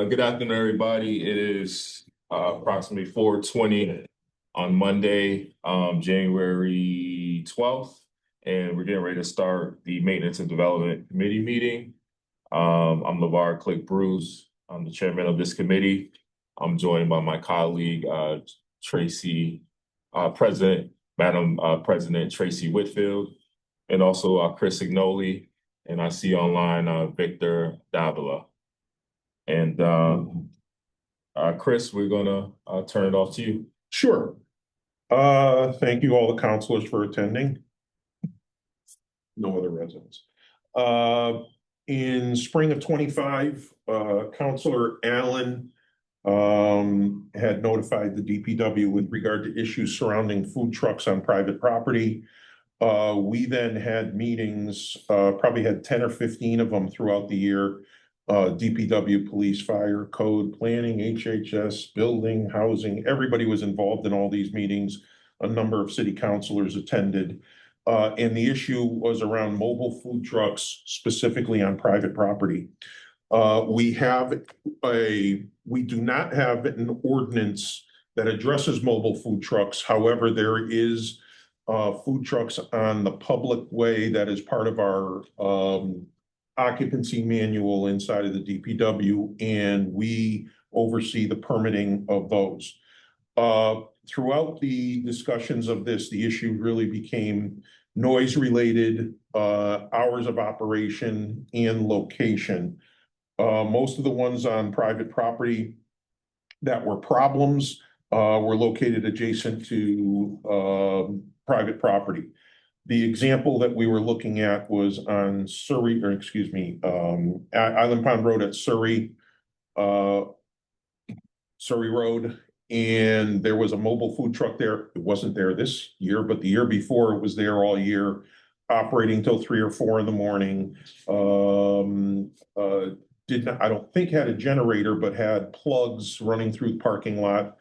Good afternoon, everybody. It is approximately 4:20 on Monday, January 12th, and we're getting ready to start the Maintenance and Development Committee meeting. I'm LeVar Click Bruce. I'm the chairman of this committee. I'm joined by my colleague, Tracy, President Tracy Whitfield, and also Chris Signoli, and I see online Victor Davila. And Chris, we're gonna turn it off to you. Sure. Thank you all the counselors for attending. No other residents. In spring of 25, Counselor Allen had notified the DPW with regard to issues surrounding food trucks on private property. We then had meetings, probably had 10 or 15 of them throughout the year. DPW, police, fire, code, planning, HHS, building, housing, everybody was involved in all these meetings. A number of city councilors attended. And the issue was around mobile food trucks, specifically on private property. We do not have an ordinance that addresses mobile food trucks. However, there is food trucks on the public way that is part of our occupancy manual inside of the DPW, and we oversee the permitting of those. Throughout the discussions of this, the issue really became noise related, hours of operation, and location. Most of the ones on private property that were problems were located adjacent to private property. The example that we were looking at was on Island Pond Road at Surrey Road, and there was a mobile food truck there. It wasn't there this year, but the year before it was there all year, operating till 3 or 4 in the morning. I don't think had a generator, but had plugs running through the parking lot.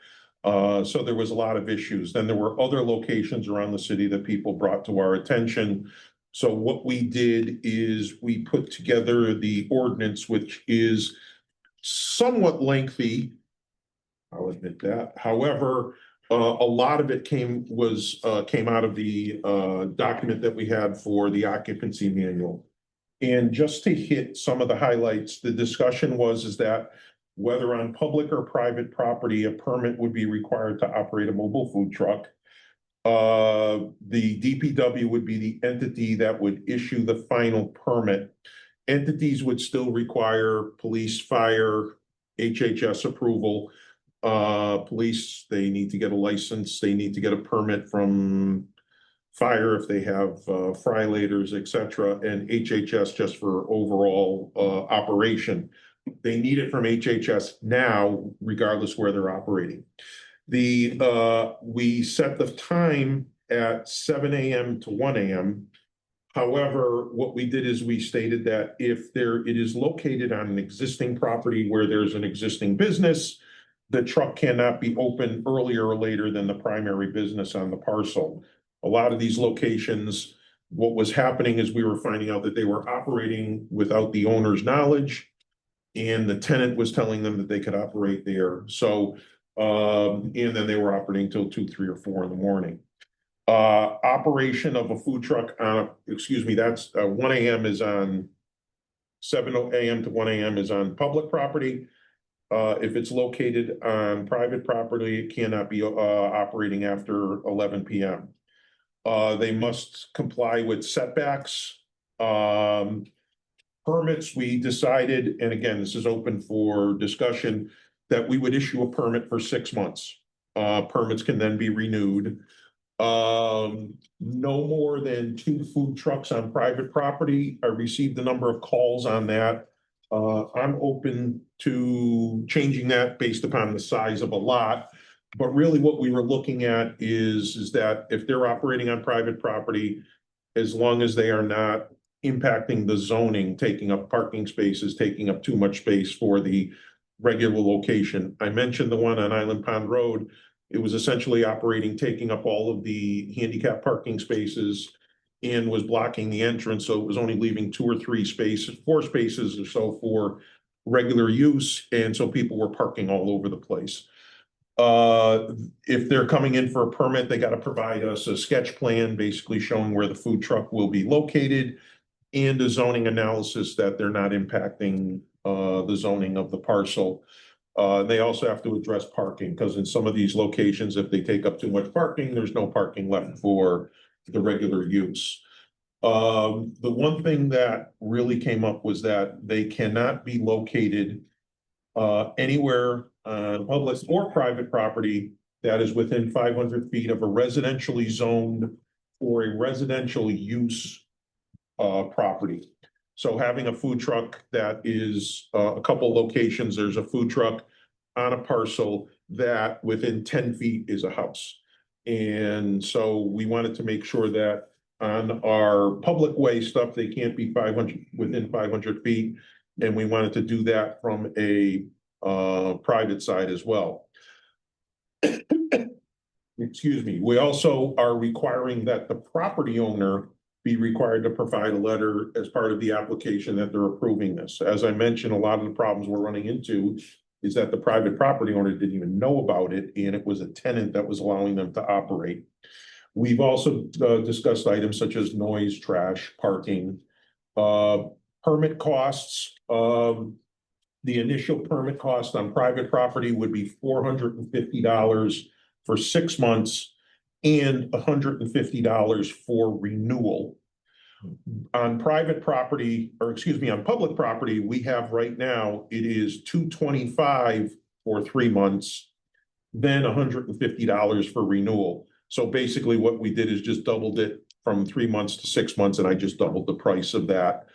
So there was a lot of issues. Then there were other locations around the city that people brought to our attention. So what we did is we put together the ordinance, which is somewhat lengthy. I'll admit that. However, a lot of it came out of the document that we had for the occupancy manual. And just to hit some of the highlights, the discussion is that whether on public or private property, a permit would be required to operate a mobile food truck. The DPW would be the entity that would issue the final permit. Entities would still require police, fire, HHS approval. Police, they need to get a license. They need to get a permit from fire if they have frylators, etc., and HHS just for overall operation. They need it from HHS now, regardless where they're operating. We set the time at 7 a.m. to 1 a.m. However, what we did is we stated that if it is located on an existing property where there's an existing business, the truck cannot be open earlier or later than the primary business on the parcel. A lot of these locations, what was happening is we were finding out that they were operating without the owner's knowledge, and the tenant was telling them that they could operate there. So, and then they were operating till 2, 3, or 4 in the morning. Operation of a food truck that's 1 a.m. is on 7 a.m. to 1 a.m. is on public property. If it's located on private property, it cannot be operating after 11 p.m. They must comply with setbacks. Permits, we decided, and again, this is open for discussion, that we would issue a permit for 6 months. Permits can then be renewed. No more than 2 food trucks on private property. I received a number of calls on that. I'm open to changing that based upon the size of a lot. But really what we were looking at is that if they're operating on private property, as long as they are not impacting the zoning, taking up parking spaces, taking up too much space for the regular location. I mentioned the one on Island Pond Road. It was essentially operating, taking up all of the handicap parking spaces and was blocking the entrance. So it was only leaving 2 or 3 spaces, 4 spaces or so for regular use, and so people were parking all over the place. If they're coming in for a permit, they got to provide us a sketch plan, basically showing where the food truck will be located and a zoning analysis that they're not impacting the zoning of the parcel. They also have to address parking, because in some of these locations, if they take up too much parking, there's no parking left for the regular use. The one thing that really came up was that they cannot be located anywhere on public or private property that is within 500 feet of a residentially zoned or a residential use property. So having a food truck that is a couple locations, there's a food truck on a parcel that within 10 feet is a house. And so we wanted to make sure that on our public way stuff, they can't be 500 within 500 feet. And we wanted to do that from a private side as well. Excuse me. We also are requiring that the property owner be required to provide a letter as part of the application that they're approving this. As I mentioned, a lot of the problems we're running into is that the private property owner didn't even know about it, and it was a tenant that was allowing them to operate. We've also discussed items such as noise, trash, parking, permit costs. The initial permit cost on private property would be $450 for 6 months and $150 for renewal. On private property, or excuse me, on public property, we have right now, it is $225 for 3 months, then $150 for renewal. So basically what we did is just doubled it from 3 months to 6 months, and I just doubled the price of that.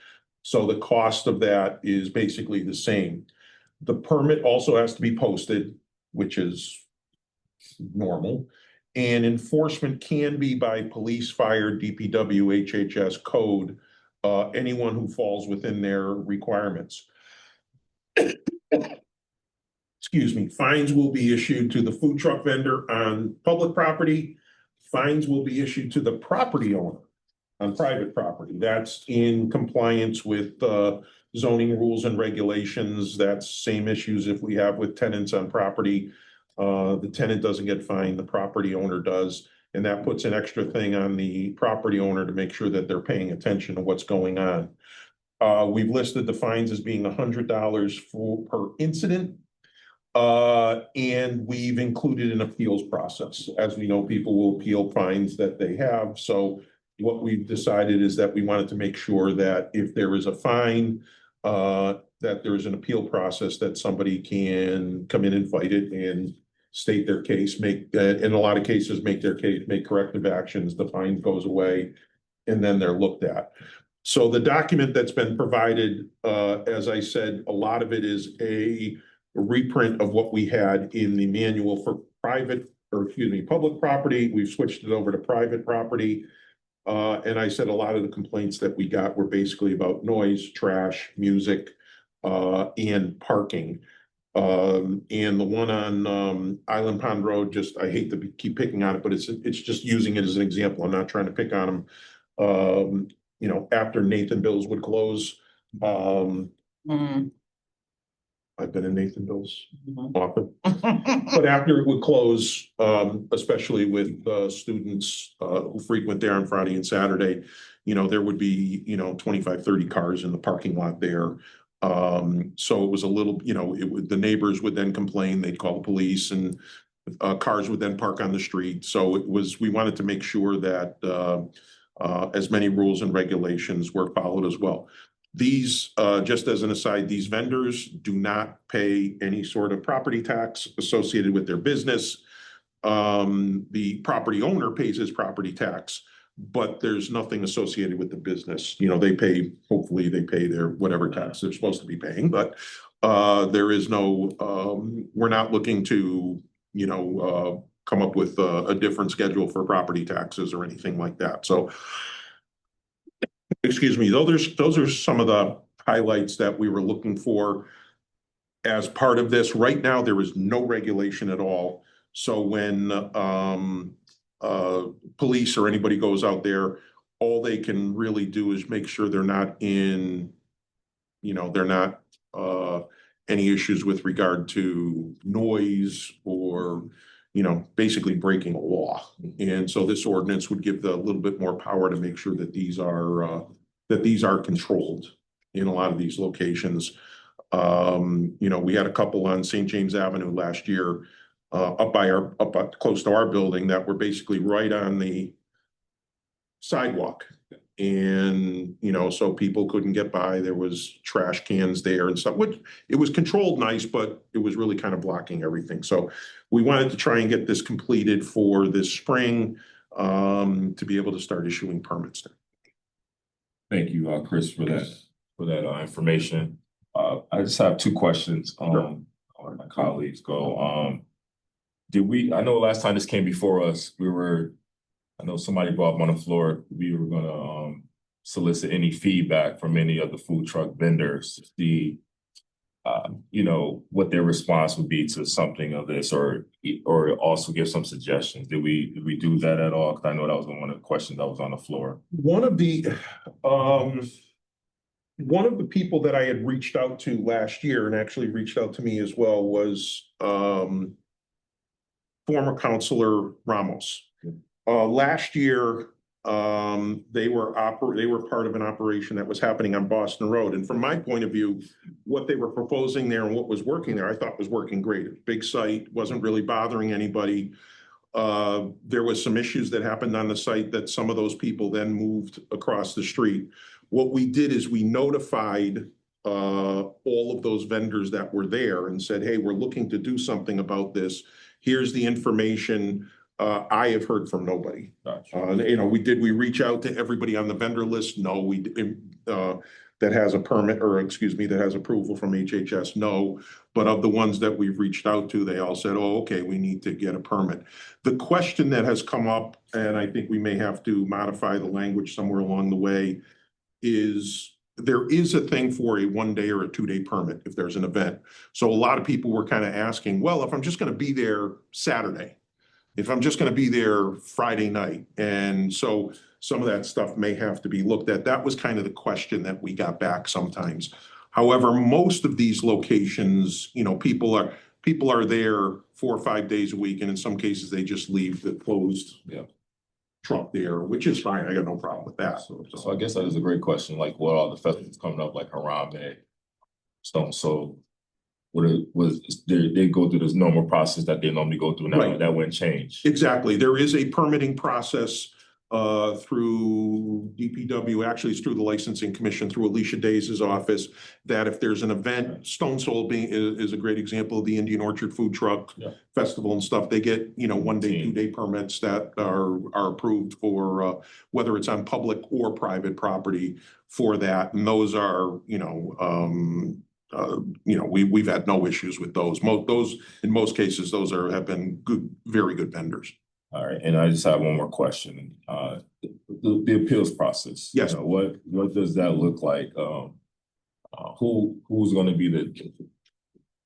So the cost of that is basically the same. The permit also has to be posted, which is normal. And enforcement can be by police, fire, DPW, HHS code, anyone who falls within their requirements. Excuse me, fines will be issued to the food truck vendor on public property. Fines will be issued to the property owner on private property. That's in compliance with zoning rules and regulations. That's same issues if we have with tenants on property. The tenant doesn't get fined, the property owner does. And that puts an extra thing on the property owner to make sure that they're paying attention to what's going on. We've listed the fines as being $100 per incident. And we've included an appeals process. As we know, people will appeal fines that they have. So what we've decided is that we wanted to make sure that if there is a fine, that there is an appeal process, that somebody can come in and fight it and state their case, make, in a lot of cases, make their case, make corrective actions, the fine goes away, and then they're looked at. So the document that's been provided, as I said, a lot of it is a reprint of what we had in the manual for private, or excuse me, public property. We've switched it over to private property. And I said a lot of the complaints that we got were basically about noise, trash, music, and parking. And the one on Island Pond Road, just, I hate to keep picking on it, but it's just using it as an example. I'm not trying to pick on them. You know, after Nathan Bill's would close, I've been in Nathan Bill's often, but after it would close, especially with students who frequent there on Friday and Saturday, you know, there would be, you know, 25, 30 cars in the parking lot there. So it was a little, you know, the neighbors would then complain, they'd call the police, and cars would then park on the street. So it was, we wanted to make sure that as many rules and regulations were followed as well. These, just as an aside, these vendors do not pay any sort of property tax associated with their business. The property owner pays his property tax, but there's nothing associated with the business. You know, they pay, hopefully they pay their whatever tax they're supposed to be paying, but there is no, we're not looking to, you know, come up with a different schedule for property taxes or anything like that. So excuse me, those are some of the highlights that we were looking for as part of this. Right now, there is no regulation at all. So when police or anybody goes out there, all they can really do is make sure they're not in, you know, they're not any issues with regard to noise or, basically breaking a law. And so this ordinance would give the little bit more power to make sure that these are controlled in a lot of these locations. We had a couple on St. James Avenue last year, up close to our building that were basically right on the sidewalk. And, so people couldn't get by. There was trash cans there and stuff, which it was controlled nice, but it was really kind of blocking everything. So we wanted to try and get this completed for this spring, to be able to start issuing permits. Thank you, Chris, for that information. I just have two questions. Sure. On my colleagues go. I know last time this came before us, I know somebody brought up on the floor, we were gonna solicit any feedback from any of the food truck vendors to see, what their response would be to something of this, or also give some suggestions. Did we do that at all? Because I know that was one of the questions that was on the floor. One of the people that I had reached out to last year and actually reached out to me as well was former Counselor Ramos. Last year, they were part of an operation that was happening on Boston Road. And from my point of view, what they were proposing there and what was working there, I thought was working great. Big site, wasn't really bothering anybody. There was some issues that happened on the site that some of those people then moved across the street. What we did is we notified all of those vendors that were there and said, hey, we're looking to do something about this. Here's the information. I have heard from nobody. Gotcha. We reach out to everybody on the vendor list? No, we that has a permit, or excuse me, that has approval from HHS? No. But of the ones that we've reached out to, they all said, oh, okay, we need to get a permit. The question that has come up, and I think we may have to modify the language somewhere along the way, is there is a thing for a 1 day or a 2 day permit if there's an event. So a lot of people were kind of asking, well, if I'm just going to be there Saturday, if I'm just going to be there Friday night. And so some of that stuff may have to be looked at. That was kind of the question that we got back sometimes. However, most of these locations, people are there 4 or 5 days a week. And in some cases, they just leave the closed truck there, which is fine. I got no problem with that. So I guess that is a great question. Like, what are the festivals coming up, like Harambe, Stone Soul? They go through this normal process that they normally go through now. Right. That wouldn't change. Exactly. There is a permitting process through DPW, actually it's through the licensing commission, through Alicia Days' office, that if there's an event, Stone Soul is a great example of the Indian Orchard Food Truck Festival and stuff. They get, 1 day, 2 day permits that are approved for whether it's on public or private property for that. And those are, we've had no issues with those. In most cases, those have been good, very good vendors. All right, and I just have one more question. The appeals process. Yes. What does that look like? Who's going to be the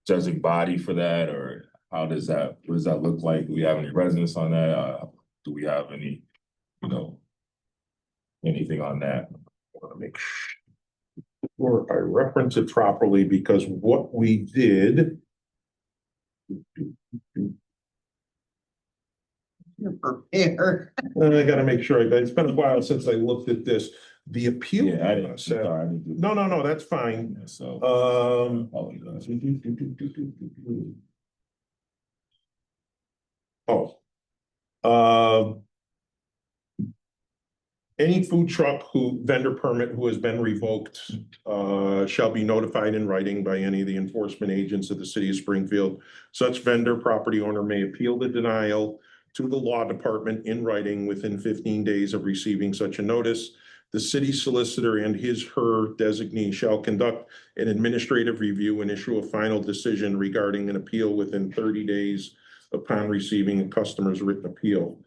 judging body for that, or what does that look like? Do we have any residents on that? Do we have any, anything on that? I want to make sure I reference it properly, because what we did. Prepare. I got to make sure. It's been a while since I looked at this. The appeal. Yeah, I didn't. Sorry, I didn't do that. No, that's fine. Yeah, so, any food truck vendor permit who has been revoked shall be notified in writing by any of the enforcement agents of the city of Springfield. Such vendor property owner may appeal the denial to the law department in writing within 15 days of receiving such a notice. The city solicitor and her designee shall conduct an administrative review and issue a final decision regarding an appeal within 30 days upon receiving a customer's written appeal.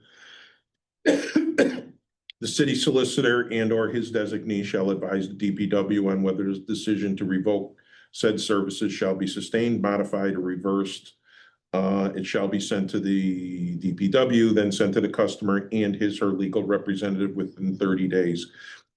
The city solicitor and or his designee shall advise the DPW on whether the decision to revoke said services shall be sustained, modified, or reversed. It shall be sent to the DPW, then sent to the customer and her legal representative within 30 days.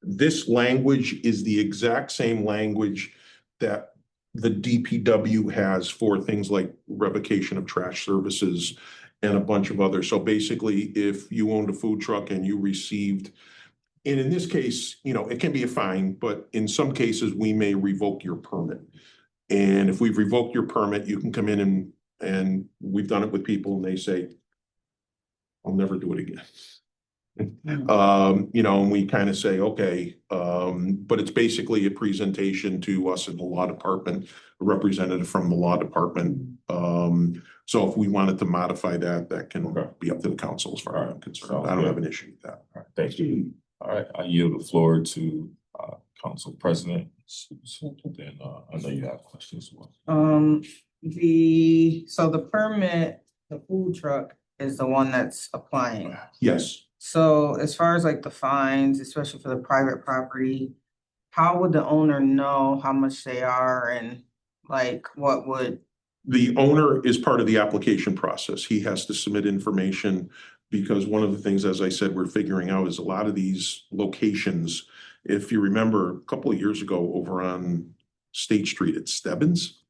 This language is the exact same language that the DPW has for things like revocation of trash services and a bunch of others. So basically, if you owned a food truck and you received, and in this case, it can be a fine, but in some cases, we may revoke your permit. And if we've revoked your permit, you can come in and we've done it with people and they say, I'll never do it again. And we kind of say, okay, but it's basically a presentation to us in the law department, a representative from the law department. So if we wanted to modify that, that can be up to the council as far as I'm concerned. I don't have an issue with that. All right, thank you. All right, I yield the floor to Council President. Then I know you have questions as well. The permit, the food truck is the one that's applying. Yes. So as far as like the fines, especially for the private property, how would the owner know how much they are and like what would? The owner is part of the application process. He has to submit information because one of the things, as I said, we're figuring out is a lot of these locations. If you remember a couple of years ago over on State Street at Stebbins,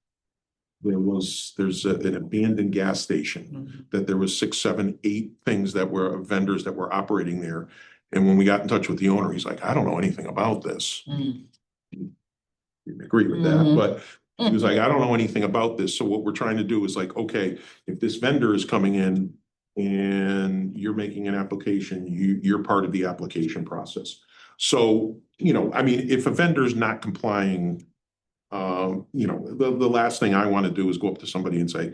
there's an abandoned gas station that there was 6, 7, 8 things that were vendors that were operating there. And when we got in touch with the owner, he's like, I don't know anything about this. Didn't agree with that, but he was like, I don't know anything about this. So what we're trying to do is like, okay, if this vendor is coming in and you're making an application, you're part of the application process. So, I mean, if a vendor's not complying, the last thing I want to do is go up to somebody and say,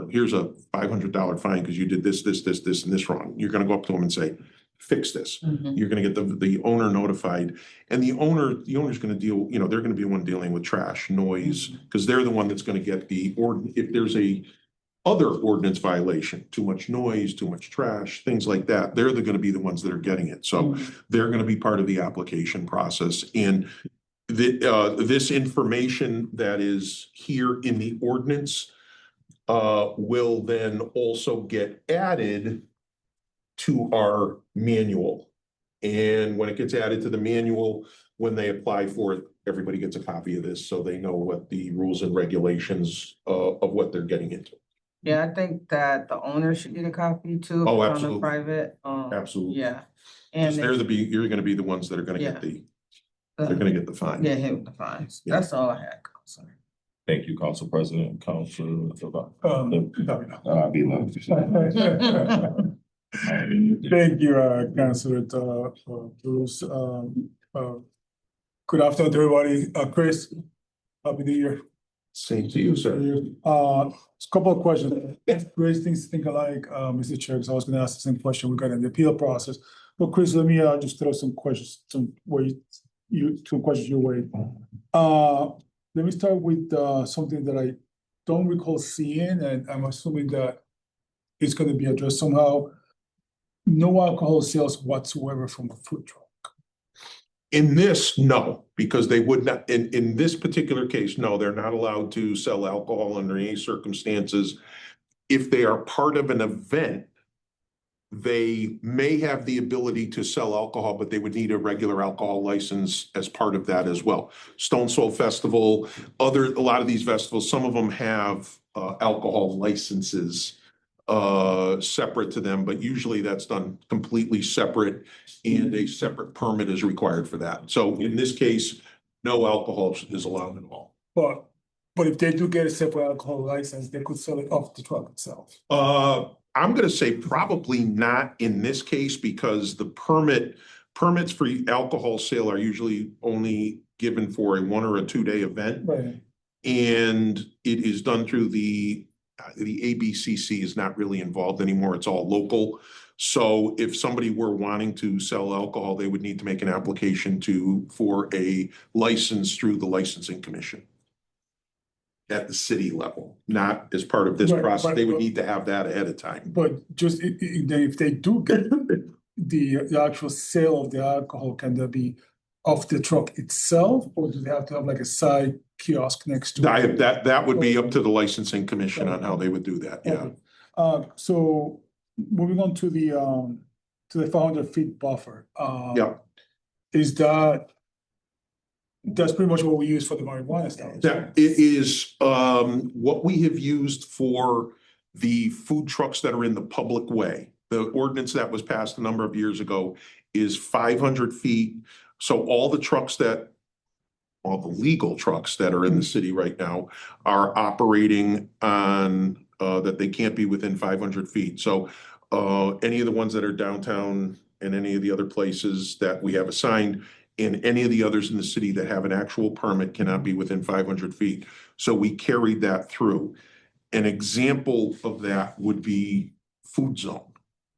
here's a $500 fine because you did this, and this wrong. You're going to go up to them and say, fix this. You're going to get the owner notified, and the owner's going to deal. They're going to be the one dealing with trash, noise, because they're the one that's going to get if there's a other ordinance violation, too much noise, too much trash, things like that. They're going to be the ones that are getting it. So they're going to be part of the application process. And this information that is here in the ordinance will then also get added to our manual. And when it gets added to the manual, when they apply for it, everybody gets a copy of this so they know what the rules and regulations of what they're getting into. Yeah, I think that the owner should get a copy too. Oh, if it's absolutely. on the private. Absolutely. Yeah. Because And you're going to be the ones that are going to get they're going to get the fine. Yeah, hit with the fines. Yeah. That's all I had. Sorry. Thank you, Council President. Council. Thank you, Councilor Bruce. Good afternoon, everybody. Chris, happy New Year. Same to you, sir. A couple of questions. Chris, things think alike, Mr. Chair, because I was going to ask the same question regarding the appeal process. But Chris, let me just throw some questions some questions your way. Let me start with something that I don't recall seeing, and I'm assuming that it's going to be addressed somehow. No alcohol sales whatsoever from a food truck. In this, no, because they would not, in this particular case, no, they're not allowed to sell alcohol under any circumstances. If they are part of an event, they may have the ability to sell alcohol, but they would need a regular alcohol license as part of that as well. Stone Soul Festival, a lot of these festivals, some of them have alcohol licenses separate to them, but usually that's done completely separate and a separate permit is required for that. So in this case, no alcohol is allowed at all. But if they do get a separate alcohol license, they could sell it off the truck itself. I'm going to say probably not in this case because the permits for alcohol sale are usually only given for a 1 or a 2 day event. Right. And it is done through the ABCC is not really involved anymore. It's all local. So if somebody were wanting to sell alcohol, they would need to make an application for a license through the licensing commission at the city level, not as part of this process. They would need to have that ahead of time. But just if they do get the actual sale of the alcohol, can that be off the truck itself, or do they have to have like a side kiosk next to it? That would be up to the licensing commission on how they would do that. Yeah. Okay. So moving on to the 500 feet buffer. Yeah. Is that That's pretty much what we use for the marijuana establishment. That it is, what we have used for the food trucks that are in the public way. The ordinance that was passed a number of years ago is 500 feet. So all the trucks that, all the legal trucks that are in the city right now are operating on, that they can't be within 500 feet. So, any of the ones that are downtown and any of the other places that we have assigned, and any of the others in the city that have an actual permit cannot be within 500 feet. So we carried that through. An example of that would be Food Zone,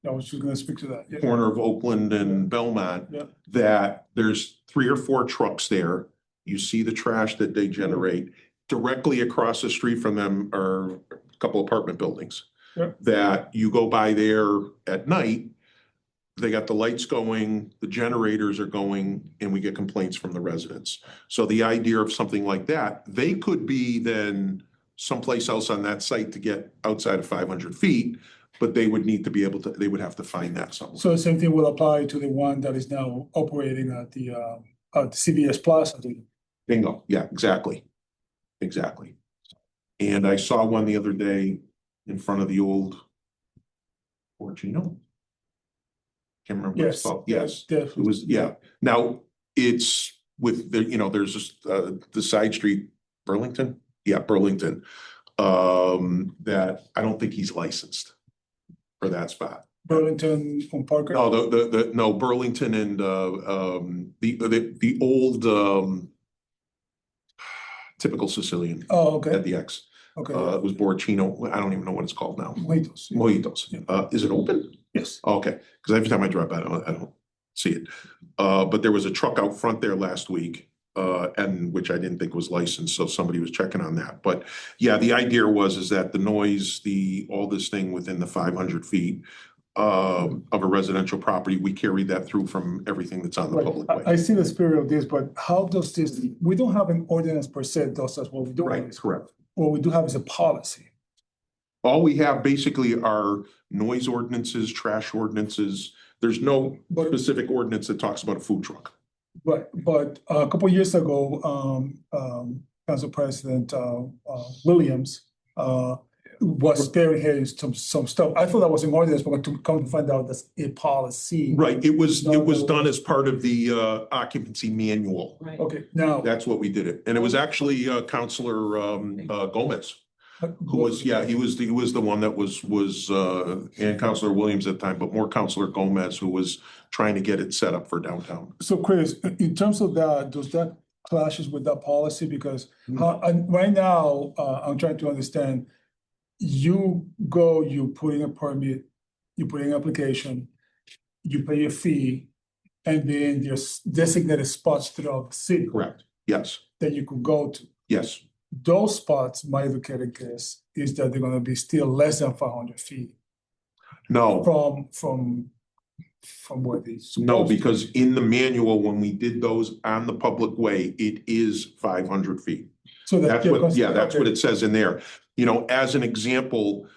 I was just gonna speak to that. Yeah. corner of Oakland and Belmont, Yeah. that there's 3 or 4 trucks there. You see the trash that they generate. Directly across the street from them are a couple apartment buildings. Yeah. That you go by there at night, they got the lights going, the generators are going, and we get complaints from the residents. So the idea of something like that, they could be then someplace else on that site to get outside of 500 feet, but they would need to be able to, they would have to find that somewhere. So the same thing will apply to the one that is now operating at the CVS Plaza. Bingo, yeah, exactly. Exactly. And I saw one the other day in front of the old Porcino. Can't remember what it's Yes. called. Yes, it Definitely. was, yeah. Now, it's with the, there's just, the side street, Burlington? Yeah, Burlington. That I don't think he's licensed for that spot. Burlington on Parker. No, no, Burlington and, the old, typical Sicilian Oh, at okay, the X. okay. It was Borcino. I don't even know what it's called now. Mojitos. Yeah. Mojitos. Is it open? Yes. Okay, because every time I drive by, I don't see it. But there was a truck out front there last week, and which I didn't think was licensed, so somebody was checking on that. But yeah, the idea is that the noise, all this thing within the 500 feet of a residential property, we carry that through from everything that's on the Right. public I way. see the spirit of this, but how does this, we don't have an ordinance per se, that's what we do. Right, correct. What we do have is a policy. All we have basically are noise ordinances, trash ordinances. There's no But- specific ordinance that talks about a food truck. But a couple of years ago, Council President Williams was spearheading some stuff. I thought that was an ordinance, but to come to find out that's a policy. Right, it was No. done as part of the occupancy manual. Right. Okay, now. That's what we did it. And it was actually Counselor Gomez, who was, he was the one that was and Counselor Williams at the time, but more Counselor Gomez, who was trying to get it set up for downtown. So Chris, in terms of that, does that clashes with that policy? Because and right now, I'm trying to understand, you put in a permit, you put in an application, you pay a fee, and then there's designated spots throughout the city Correct. Yes, that you could go to. yes. Those spots, my educated guess, is that they're gonna be still less than 500 feet No, from where these. no, because in the manual, when we did those on the public way, it is 500 feet. So That's what, yeah, that's what okay. it says in there. As an example,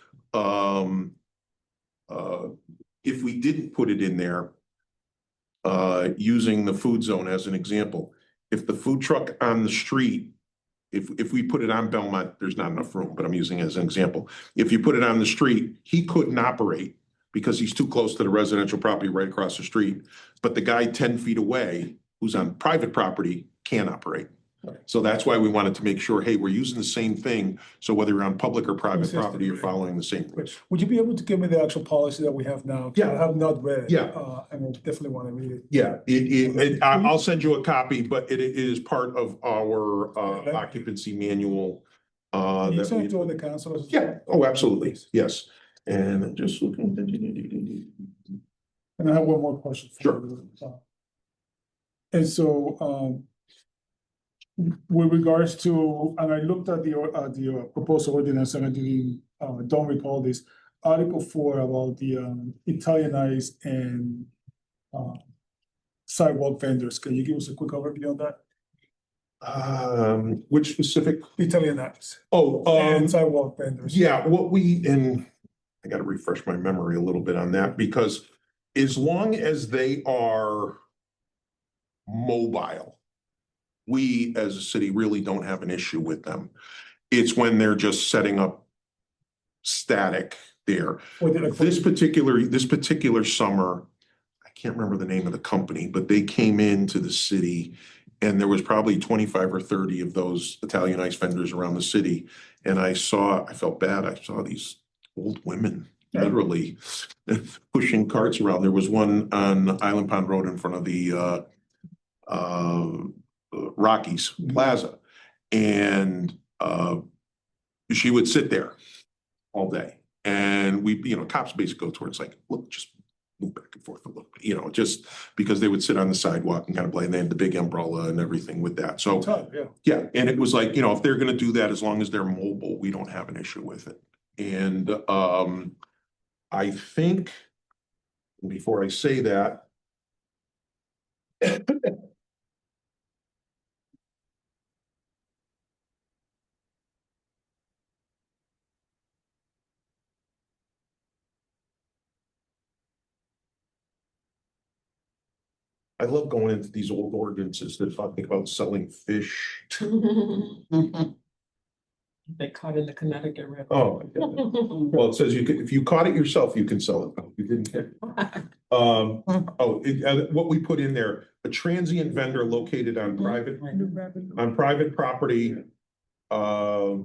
if we didn't put it in there, using the food zone as an example, if the food truck on the street, if we put it on Belmont, there's not enough room, but I'm using it as an example. If you put it on the street, he couldn't operate because he's too close to the residential property right across the street. But the guy 10 feet away, who's on private property, can operate. Right. So that's why we wanted to make sure, hey, we're using the same thing. So whether you're on public or private Consistent, property, you're right. following the same rules. Would you be able to give me the actual policy that we have now? 'Cause Yeah. I have not read it. Yeah. And I definitely want to read it. Yeah, I'll send you a copy, but it is part of our occupancy manual. Can you that send we- it to all the councilors? Yeah, oh, absolutely, Please. yes. And just looking. And I have one more question. for Sure. you. And so, with regards to, and I looked at the proposed ordinance, and I don't recall this, Article 4 about the Italianized and sidewalk vendors. Can you give us a quick overview on that? Which specific? Italianized Oh, and sidewalk vendors. yeah, and I gotta refresh my memory a little bit on that, because as long as they are mobile, we as a city really don't have an issue with them. It's when they're just setting up static there. This particular summer, I can't remember the name of the company, but they came into the city and there was probably 25 or 30 of those Italian ice vendors around the city. And I felt bad. I saw these old women literally pushing carts around. There was one on Island Pond Road in front of the Rockies Plaza. And she would sit there all day. And cops basically go towards like, look, just move back and forth a little bit, just because they would sit on the sidewalk and kind of play. And they had the big umbrella and everything with that. So, yeah. And it was like, if they're going to do that, as long as they're mobile, we don't have an issue with it. And I think before I say that, I love going into these old ordinances that talk about selling fish. They caught in the Connecticut River. Oh, my God. Well, it says if you caught it yourself, you can sell it. You didn't get it. What we put in there, a transient vendor located on private property, are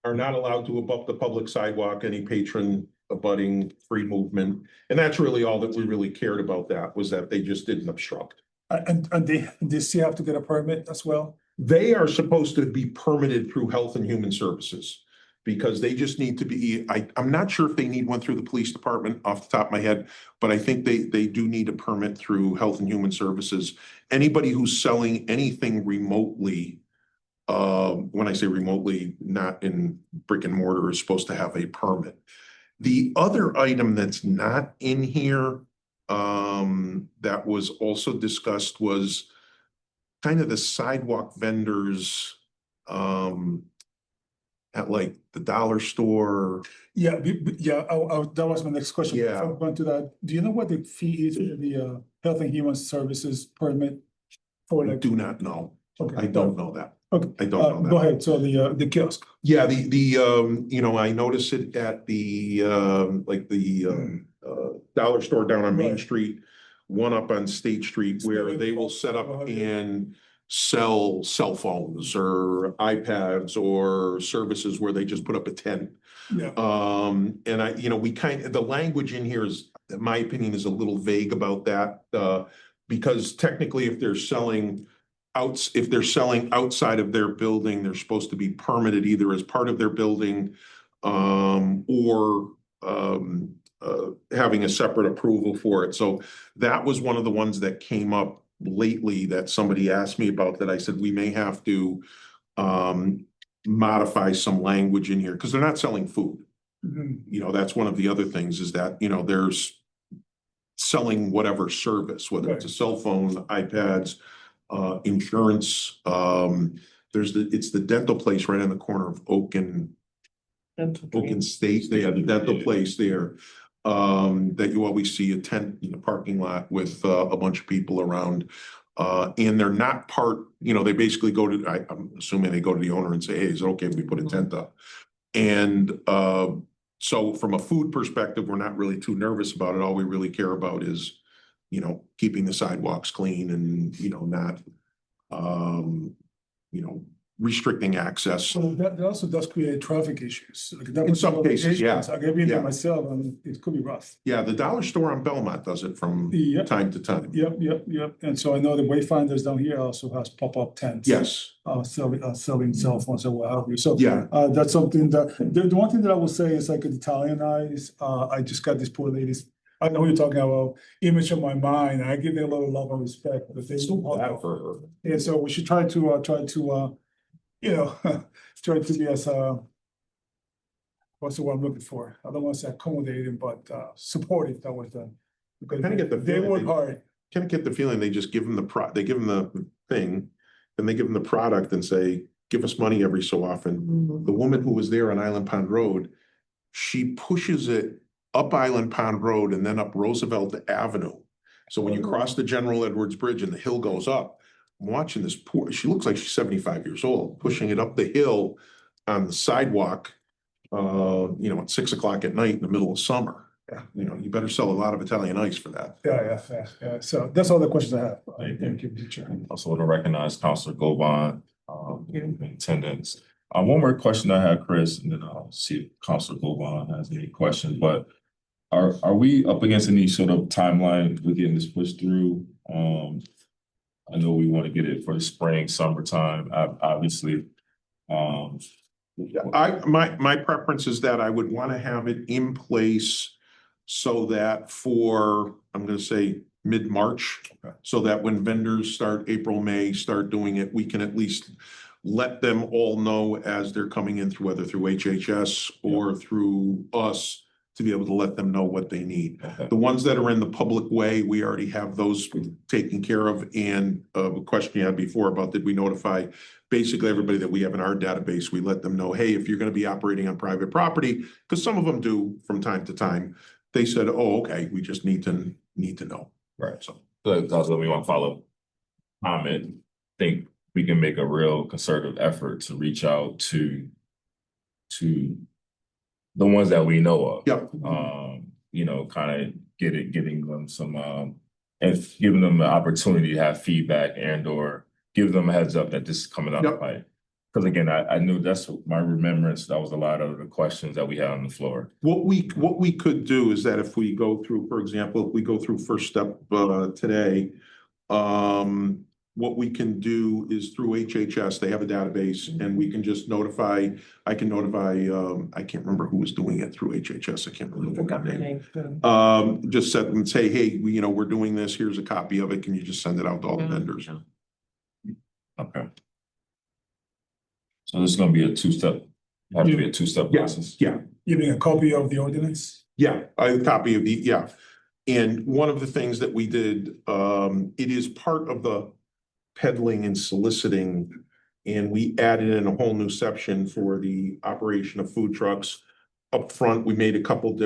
not allowed to abut the public sidewalk, any patron abutting free movement. And that's really all that we really cared about, that was that they just didn't obstruct. And they still have to get a permit as well? They are supposed to be permitted through Health and Human Services because they just need to be, I'm not sure if they need one through the police department off the top of my head, but I think they do need a permit through Health and Human Services. Anybody who's selling anything remotely, when I say remotely, not in brick and mortar, is supposed to have a permit. The other item that's not in here, that was also discussed was kind of the sidewalk vendors, at like the dollar store. Yeah, that was my next question. Yeah. Before I go into that, do you know what the fee is for the Health and Human Services permit? I do not know. Okay. I don't know that. Okay. I don't know that. Go ahead. So the kiosk. Yeah, I noticed it at the dollar store down on Main Right. Street, one up on State Street, where they will set up and sell cell phones or iPads or services where they just put up a tent. Yeah. And the language in here is, in my opinion, is a little vague about that, because technically if they're selling outside of their building, they're supposed to be permitted either as part of their building, or having a separate approval for it. So that was one of the ones that came up lately that somebody asked me about, that I said we may have to modify some language in here because they're not selling food. Mhm. That's one of the other things, is that, there's selling whatever service, whether it's a cell phone, iPads, insurance. It's the dental place right on the corner of Oak and State. They have the dental place there, that you always see a tent in the parking lot with a bunch of people around. And they're not part, they basically go to, I'm assuming they go to the owner and say, hey, is it okay if we put a tent up? And so from a food perspective, we're not really too nervous about it. All we really care about is, keeping the sidewalks clean and, not, restricting access. So that also does create traffic issues. Like that In was some one of the cases, yeah. issues. Like I've been Yeah. there myself, and it could be rough. Yeah, the dollar store on Belmont does it from Yep. time to time. Yep. And so I know the Wayfinders down here also has pop-up tents. Yes, Selling cell phones or what have you. So yeah, that's something that the one thing that I will say is like an Italianized. I just got this poor lady's. I know you're talking about image in my mind. I give them a little love and respect, but they so bad for her. And so we should try to try to be as what's the word I'm looking for? I don't want to say accommodating, but supportive. That was the because Kinda get the they feeling work they- hard. Kind of get the feeling they just give them they give them the thing, then they give them the product and say, give us money every so often. The woman who was there on Island Pond Road, she pushes it up Island Pond Road and then up Roosevelt Avenue. So when you cross the General Edwards Bridge and the hill goes up, watching this poor, she looks like she's 75 years old, pushing it up the hill on the sidewalk, at 6 o'clock at night in the middle of summer. Yeah. You better sell a lot of Italian ice for that. Yeah. So that's all the questions I have. Thank you, Mr. Chair. Also want to recognize Counselor Govan, in attendance. One more question I have, Chris, and then I'll see if Counselor Govan has any questions, but are we up against any sort of timeline with getting this pushed through? I know we want to get it for the spring, summertime, obviously. My preference is that I would want to have it in place so that I'm gonna say mid-March. Okay. So that when vendors start April, May, start doing it, we can at least let them all know as they're coming in through, whether through HHS or through us, to be able to let them know what they need. Okay. The ones that are in the public way, we already have those taken care of. And a question you had before about, did we notify basically everybody that we have in our database? We let them know, hey, if you're going to be operating on private property, because some of them do from time to time, they said, oh, okay, we just need to know. Right. So also we want to follow comment. Think we can make a real concerted effort to reach out to the ones that we know of. Yep. Kind of getting them some and giving them the opportunity to have feedback and or give them a heads up that this is coming up. Yep. Because again, I knew that's my remembrance. That was a lot of the questions that we had on the floor. What we could do is that if we go through, for example, if we go through first step today, what we can do is through HHS, they have a database, and we can just I can notify, I can't remember who was doing it through HHS. I can't remember the name. Just set them and say, hey, we're doing this. Here's a copy of it. Can you just send it out to all the vendors? Okay. So this is going to be a two-step, have to be a two-step process. Yeah. Giving a copy of the ordinance? Yeah, a copy of And one of the things that we did, it is part of the peddling and soliciting, and we added in a whole new section for the operation of food trucks. Up front, we made a couple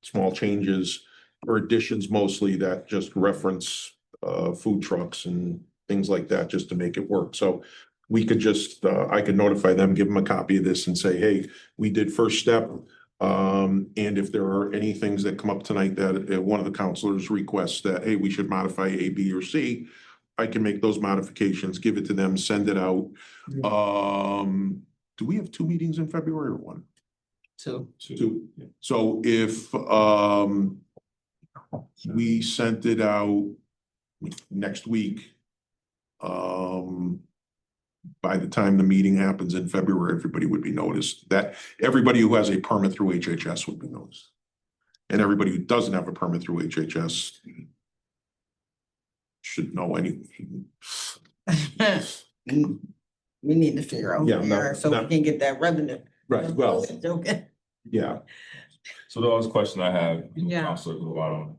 small changes or additions mostly that just reference food trucks and things like that, just to make it work. So we could I could notify them, give them a copy of this and say, hey, we did first step. And if there are any things that come up tonight that one of the counselors requests that, hey, we should modify A, B, or C, I can make those modifications, give it to them, send it out. Do we have 2 meetings in February or 1? 2. 2. So if we sent it out next week, by the time the meeting happens in February, everybody would be noticed. That everybody who has a permit through HHS would be noticed. And everybody who doesn't have a permit through HHS should know anything. We need to figure out who they are so we can get that revenue. Right, well, Okay. yeah. So those questions I have. Yeah. Counselor Govan,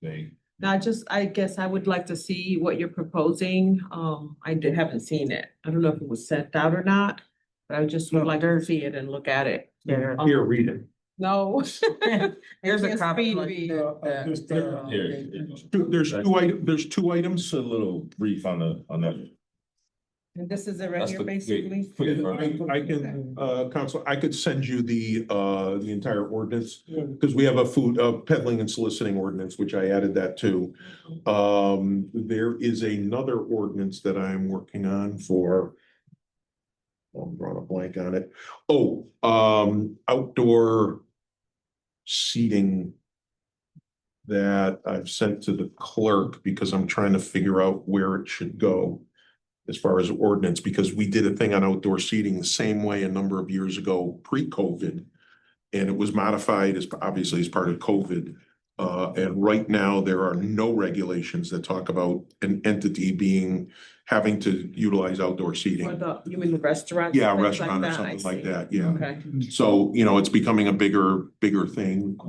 they. I guess I would like to see what you're proposing. Haven't seen it. I don't know if it was sent out or not, but I just would like to see it and look at it. Here. Here, read it. No. Here's a Yes, copy. please. There's two items. Just a little brief on that. And this is it right That's here, the- basically. I can, Council, I could send you the entire ordinance, because we have a food, peddling and soliciting ordinance, which I added that to. There is another ordinance that I'm working on for. I'm drawing a blank on it. Outdoor seating that I've sent to the clerk because I'm trying to figure out where it should go as far as ordinance, because we did a thing on outdoor seating the same way a number of years ago, pre-COVID. And it was modified as obviously as part of COVID. And right now there are no regulations that talk about an entity having to utilize outdoor seating. You mean the restaurant? Yeah, restaurant or something like that, yeah. Okay. So, it's becoming a bigger thing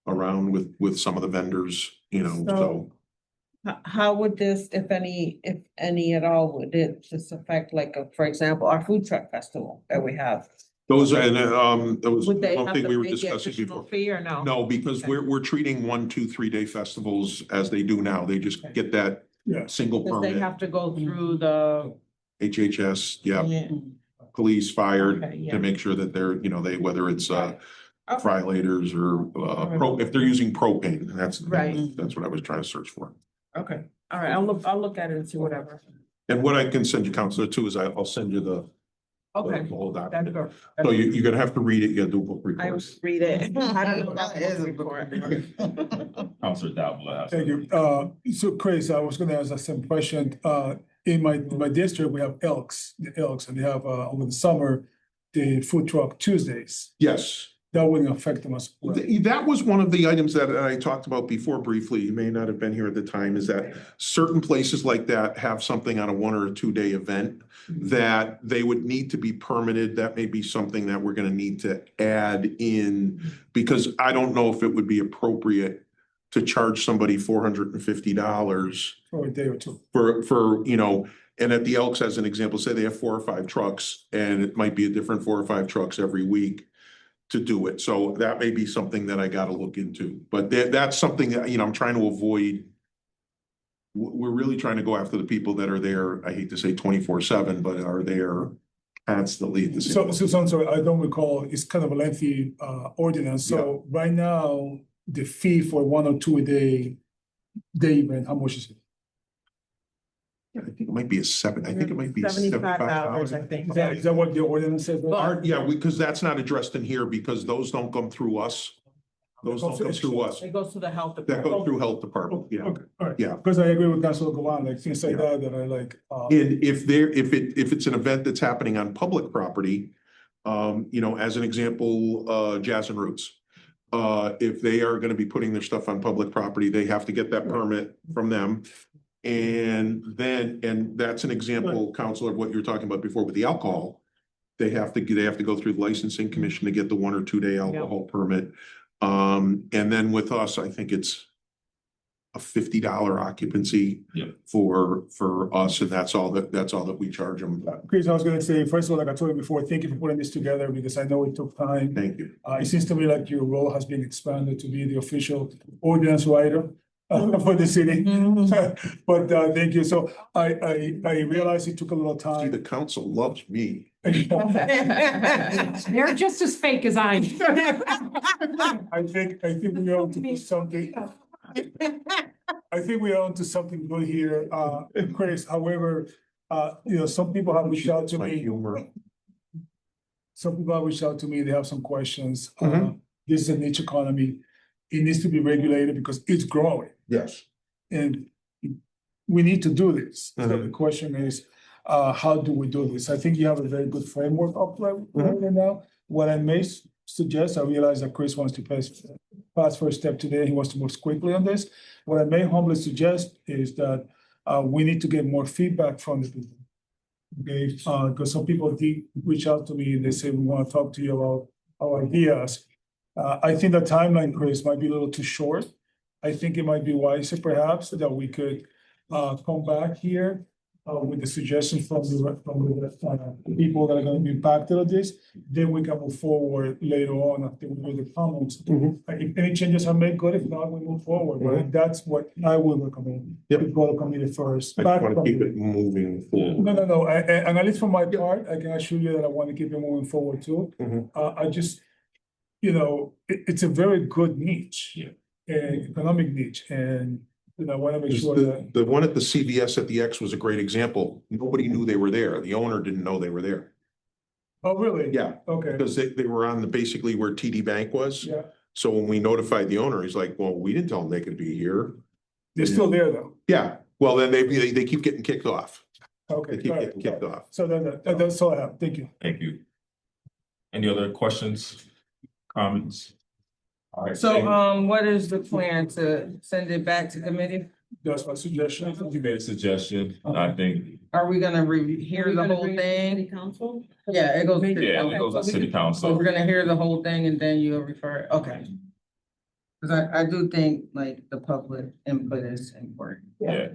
around with some of the vendors, so. How would this, if any at all, would it just affect for example, our food truck festival that we have? Those are, and that was Would they one have thing to we were pay the discussing additional before. fee or no? No, because Okay. we're treating 1, 2, 3 day festivals as they do now. They just get that Yeah. single Cause they permit, have to go through the. HHS, yeah, Yeah. police, fire, Okay, yeah. to make sure that they're, they, whether it's, Okay. violators or, if they're using propane, Right. that's what I was trying to search for. Okay, all right, I'll look at it and see whatever. And what I can send you, Counselor, too, is I'll send you the Okay, whole that's document. good. So you're gonna have to read it, you gotta do a book I report. read it. I don't know that That is a report. Counselor Davila. Thank you. So Chris, I was gonna ask the same question. In my district, we have the Elks, and they have, over the summer, the food truck Tuesdays. Yes. That wouldn't affect them as well. That was one of the items that I talked about before briefly, you may not have been here at the time, is that certain places like that have something on a 1 or a 2 day event that they would need to be permitted. That may be something that we're gonna need to add in, because I don't know if it would be appropriate to charge somebody $450 For a day or two. for, and at the Elks, as an example, say they have 4 or 5 trucks, and it might be a different 4 or 5 trucks every week to do it. So that may be something that I gotta look into, but that's something that, I'm trying to avoid. We're really trying to go after the people that are there, I hate to say 24/7, but are there constantly at the same. So I'm sorry, I don't recall, it's kind of a lengthy ordinance, so right now, the fee for 1 or 2 a day event, how much is it? I think it might be I think it might be $75, I think. Is that what the ordinance says? Because that's not addressed in here, because those don't come through us. Those don't come through us. It goes to the health That department. goes through health department, yeah. Okay, all right. Yeah. Because I agree with Councilor Gowan, like things like Yeah. that I like. And if it's an event that's happening on public property, as an example, Jazz and Roots. If they are gonna be putting their stuff on public property, they have to get that permit from them. And that's an example, Counselor, of what you were talking about before with the alcohol. They have to go through the licensing commission to get the 1 or 2 day alcohol permit. And then with us, I think it's a $50 occupancy for us, and that's all that we charge them. Chris, I was gonna say, first of all, like I told you before, thank you for putting this together, because I know it took time. Thank you. It seems to me like your role has been expanded to be the official ordinance writer for the city. But thank you. So I realize it took a little See, the time. council loves me. They're just as fake as I am. I think we are onto something. I think we are onto something good here, Chris. However, some people have reached out to My me. humor. Some people have reached out to me, they have some questions. Mhm. This is a niche economy. It needs to be regulated because it's growing. Yes. And we need to do this. So Mhm. the question is, how do we do this? I think you have a very good framework up right now. What I may suggest, I realize that Chris wants to pass first step today. He wants to move quickly on this. What I may humbly suggest is that we need to get more feedback from the people. Okay, because some people did reach out to me and they say, we want to talk to you about our ideas. I think the timeline, Chris, might be a little too short. I think it might be wiser perhaps that we could come back here with the suggestions from the people that are going to be impacted on this. Then we can move forward later on after we do the comments. If any changes are made, good. If not, we move forward. Right? That's what I would recommend. Yep. We go to committee first. I just want to keep it moving forward. No. And at least from my part, I can assure you that I want to keep it moving forward too. I just, it's a very good niche, economic niche, and I want to make sure that. The one at the CVS at the X was a great example. Nobody knew they were there. The owner didn't know they were there. Oh, really? Yeah, Okay. because they were on basically where TD Bank was. Yeah, So when we notified the owner, he's like, well, we didn't tell them they could be here. they're still there though. Yeah, well, then they keep getting kicked off. Okay. They keep all right, getting kicked off. So that's all I have. Thank you. Thank you. Any other questions, comments? All right. So, what is the plan to send it back to committee? That's my suggestion. You made a suggestion, I think. Are we gonna hear the whole City thing? council? Yeah, it goes. to Yeah, council. it goes to city So council. we're gonna hear the whole thing and then you'll refer it, okay. Cause I do think like the public input is important. Yeah.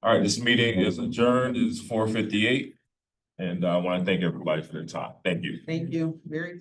All right, this meeting is adjourned. It's 4:58. And I want to thank everybody for their time. Thank you. Thank you, very.